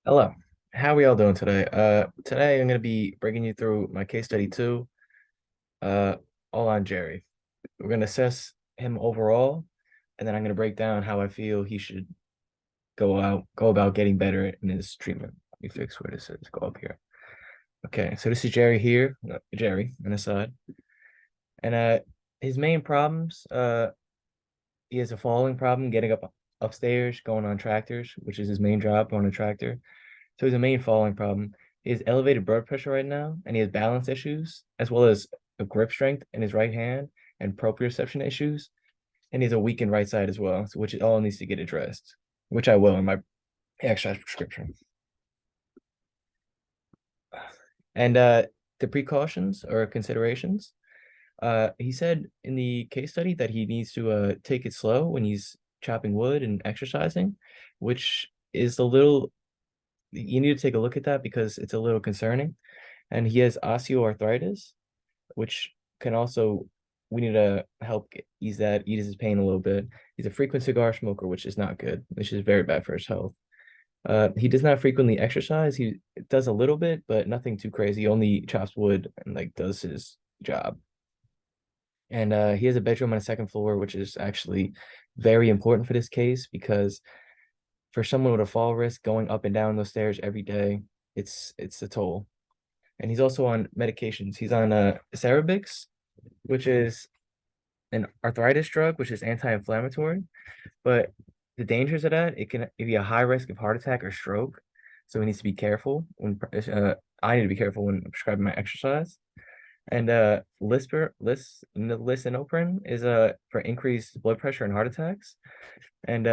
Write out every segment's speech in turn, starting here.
Hello. How are we all doing today? Today I'm going to be bringing you through my case study two, uh, all on Jerry. We're going to assess him overall, and then I'm going to break down how I feel he should go about getting better in his treatment. Let me fix where this is. Go up here. Okay, so this is Jerry here, Jerry on the side, and his main problems, he has a falling problem, getting up upstairs, going on tractors, which is his main job on a tractor. So his main falling problem is elevated blood pressure right now, and he has balance issues, as well as a grip strength in his right hand and proprioception issues, and he has a weakened right side as well, so which all needs to get addressed, which I will in my exercise prescription. And the precautions or considerations, he said in the case study that he needs to take it slow when he's chopping wood and exercising, which is a little you need to take a look at that because it's a little concerning. And he has osteoarthritis, which can also we need to help ease his pain a little bit. He's a frequent cigar smoker, which is not good, which is very bad for his health. He does not frequently exercise. He does a little bit, but nothing too crazy. He only chops wood and like does his job. And he has a bedroom on the second floor, which is actually very important for this case because for someone with a fall risk going up and down those stairs every day, it's a toll. And he's also on medications. He's on Cerebix, which is an arthritis drug, which is anti-inflammatory. But the dangers of that, it can give you a high risk of heart attack or stroke. So he needs to be careful I need to be careful when prescribing my exercise. And lisinopril is for increased blood pressure and heart attacks. And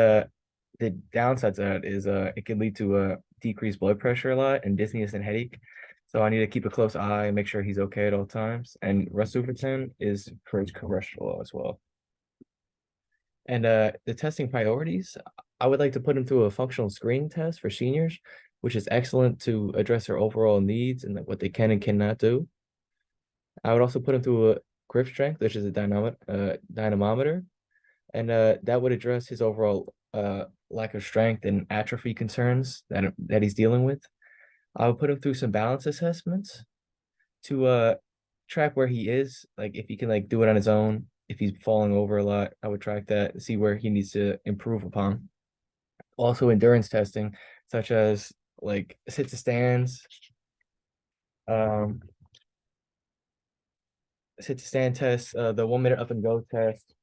the downsides of that is it can lead to decreased blood pressure a lot and dizziness and headache. So I need to keep a close eye and make sure he's okay at all times. And Rasuvatin is for his cholesterol as well. And the testing priorities, I would like to put him through a functional screening test for seniors, which is excellent to address their overall needs and what they can and cannot do. I would also put him through a grip strength, which is a dynamometer, and that would address his overall lack of strength and atrophy concerns that he's dealing with. I would put him through some balance assessments to track where he is, like if he can like do it on his own, if he's falling over a lot, I would track that, see where he needs to improve upon. Also endurance testing, such as like sit to stands, um, sit to stand test, the 1 minute up and go test,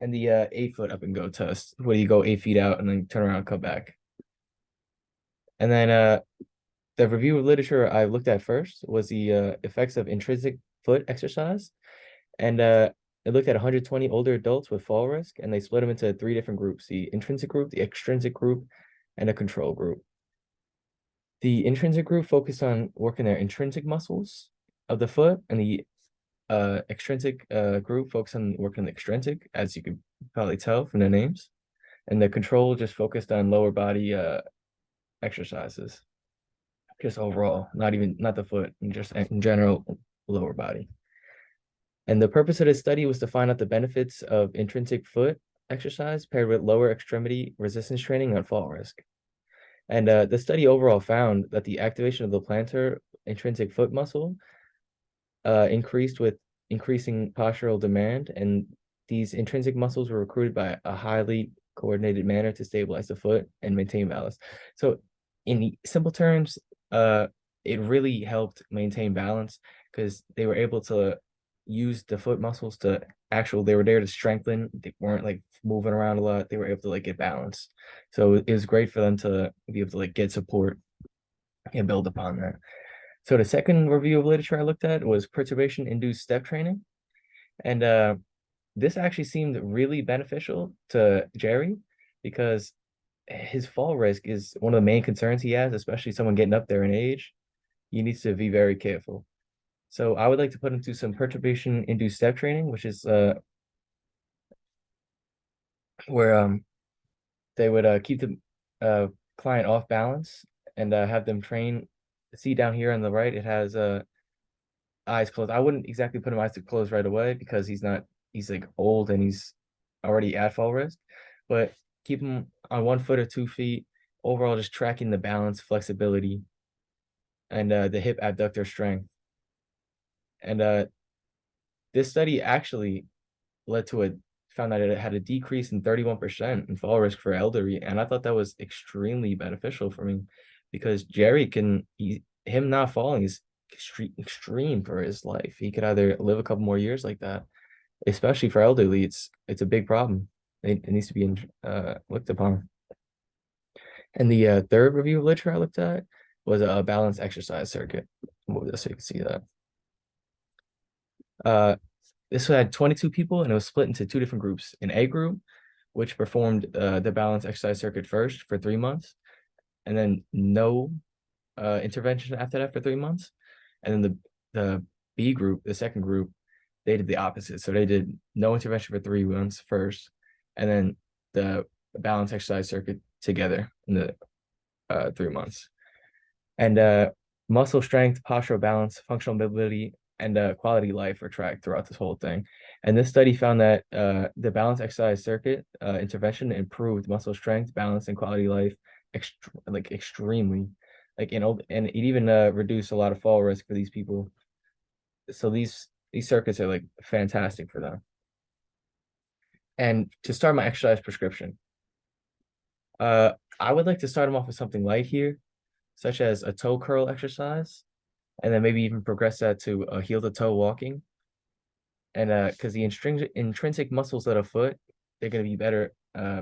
and the 8 foot up and go test, where you go 8 feet out and then turn around and come back. And then the review of literature I looked at first was the effects of intrinsic foot exercise. And it looked at 120 older adults with fall risk, and they split them into three different groups: the intrinsic group, the extrinsic group, and a control group. The intrinsic group focused on working their intrinsic muscles of the foot, and the extrinsic group focused on working the extrinsic, as you could probably tell from the names. And the control just focused on lower body exercises, just overall, not the foot, and just in general lower body. And the purpose of this study was to find out the benefits of intrinsic foot exercise paired with lower extremity resistance training on fall risk. And the study overall found that the activation of the plantar intrinsic foot muscle increased with increasing postural demand, and these intrinsic muscles were recruited by a highly coordinated manner to stabilize the foot and maintain balance. So, in simple terms, it really helped maintain balance because they were able to use the foot muscles to they were there to strengthen. They weren't like moving around a lot. They were able to like get balance. So it was great for them to be able to like get support and build upon that. So the second review of literature I looked at was perturbation-induced step training. And this actually seemed really beneficial to Jerry because his fall risk is one of the main concerns he has, especially someone getting up there in age. He needs to be very careful. So I would like to put him through some perturbation-induced step training, which is where they would keep the client off balance and have them train. See down here on the right, it has eyes closed. I wouldn't exactly put him eyes to close right away because he's like old and he's already at fall risk, but keep him on 1 foot or 2 feet. Overall, just tracking the balance, flexibility, and the hip abductor strength. And this study actually led to a found that it had a decrease in 31% in fall risk for elderly, and I thought that was extremely beneficial for me because Jerry him not falling is extreme for his life. He could either live a couple more years like that, especially for elderly. It's a big problem. It needs to be looked upon. And the third review of literature I looked at was a balanced exercise circuit. Move this so you can see that. Uh, this had 22 people and it was split into two different groups. An A group, which performed the balanced exercise circuit first for 3 months, and then no intervention after that for 3 months. And then the B group, the second group, they did the opposite. So they did no intervention for 3 months first, and then the balanced exercise circuit together in the 3 months. And muscle strength, postural balance, functional mobility, and quality of life are tracked throughout this whole thing. And this study found that the balanced exercise circuit intervention improved muscle strength, balance, and quality of life extremely. And it even reduced a lot of fall risk for these people. So these circuits are like fantastic for them. And to start my exercise prescription, I would like to start them off with something light here, such as a toe curl exercise, and then maybe even progress that to a heel to toe walking. And because the intrinsic muscles of the foot, they're going to be better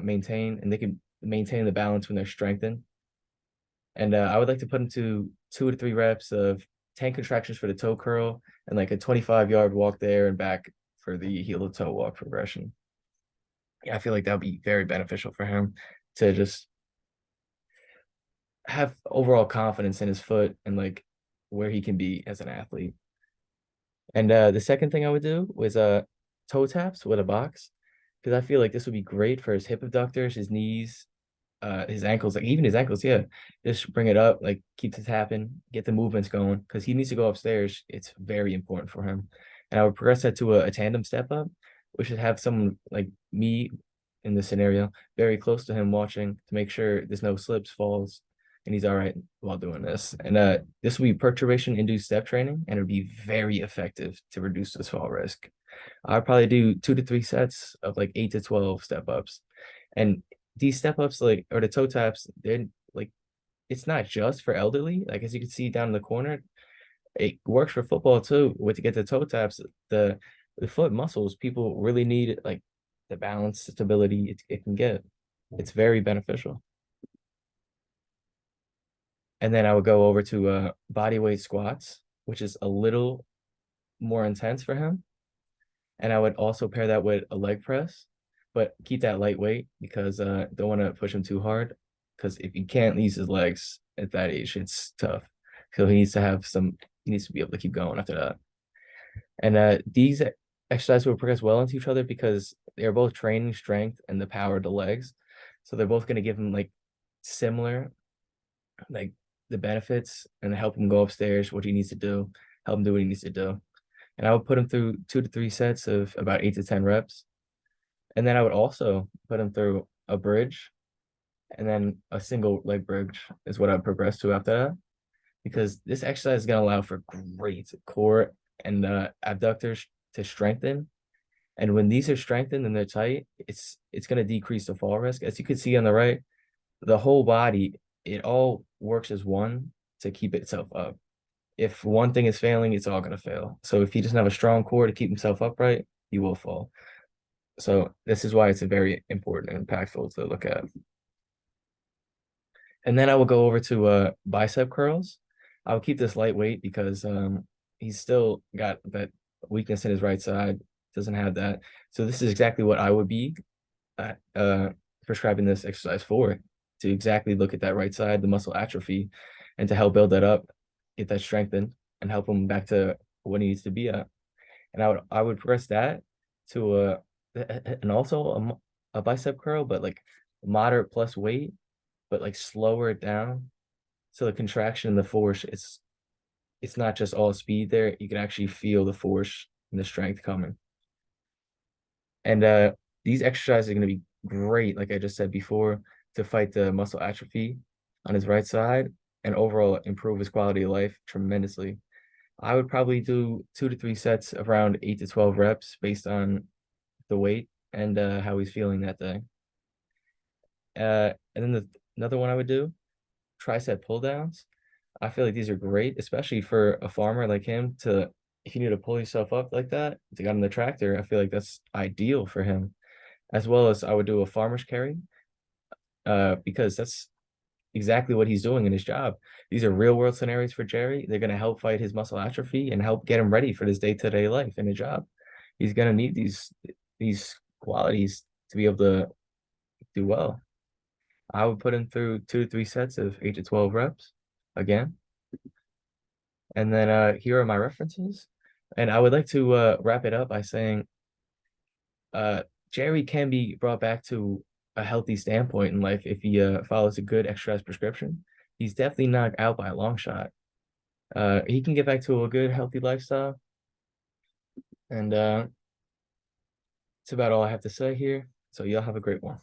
maintained, and they can maintain the balance when they're strengthened. And I would like to put them to 2 to 3 reps of 10 contractions for the toe curl and like a 25-yard walk there and back for the heel to toe walk progression. Yeah, I feel like that would be very beneficial for him to just have overall confidence in his foot and like where he can be as an athlete. And the second thing I would do was toe taps with a box because I feel like this would be great for his hip abductors, his knees, his ankles, like even his ankles. Yeah, just bring it up, like keep the tapping, get the movements going because he needs to go upstairs. It's very important for him. And I would progress that to a tandem step up, which should have someone like me in this scenario very close to him watching to make sure there's no slips, falls, and he's all right while doing this. And this will be perturbation induced step training, and it would be very effective to reduce this fall risk. I'd probably do 2 to 3 sets of like 8 to 12 step ups. And these step ups, like, or the toe taps, they're like, it's not just for elderly. Like, as you can see down in the corner, it works for football too. With to get the toe taps, the foot muscles, people really need like the balance, stability it can get. It's very beneficial. And then I would go over to body weight squats, which is a little more intense for him. And I would also pair that with a leg press, but keep that lightweight because don't want to push him too hard. Because if he can't use his legs at that age, it's tough. So he needs to be able to keep going after that. And these exercises will progress well into each other because they're both training strength and the power of the legs. So they're both going to give him like similar, like the benefits and help him go upstairs, what he needs to do, help him do what he needs to do. And I would put him through 2 to 3 sets of about 8 to 10 reps. And then I would also put him through a bridge and then a single leg bridge is what I'd progress to after that. Because this exercise is going to allow for great core and abductors to strengthen. And when these are strengthened and they're tight, it's going to decrease the fall risk. As you can see on the right, the whole body, it all works as one to keep itself up. If one thing is failing, it's all going to fail. So if he doesn't have a strong core to keep himself upright, he will fall. So this is why it's a very important and impactful to look at. And then I will go over to bicep curls. I'll keep this lightweight because he's still got that weakness in his right side, doesn't have that. So this is exactly what I would be prescribing this exercise for, to exactly look at that right side, the muscle atrophy, and to help build that up, get that strengthened, and help him back to what he needs to be at. And I would progress that to and also a bicep curl, but like moderate plus weight, but like slower it down. So the contraction and the force, it's not just all speed there. You can actually feel the force and the strength coming. And These exercises are going to be great, like I just said before, to fight the muscle atrophy on his right side and overall improve his quality of life tremendously. I would probably do 2 to 3 sets of around 8 to 12 reps based on the weight and how he's feeling that day. And then another one I would do, tricep pull downs. I feel like these are great, especially for a farmer like him to, if you need to pull yourself up like that to get on the tractor, I feel like that's ideal for him. As well as I would do a farmer's carry, because that's exactly what he's doing in his job. These are real world scenarios for Jerry. They're going to help fight his muscle atrophy and help get him ready for this day-to-day life in a job. He's going to need these qualities to be able to do well. I would put him through 2 to 3 sets of 8 to 12 reps again. And then here are my references. And I would like to wrap it up by saying uh, Jerry can be brought back to a healthy standpoint in life if he follows a good exercise prescription. He's definitely not out by a long shot. He can get back to a good, healthy lifestyle. And that's about all I have to say here. So y'all have a great one.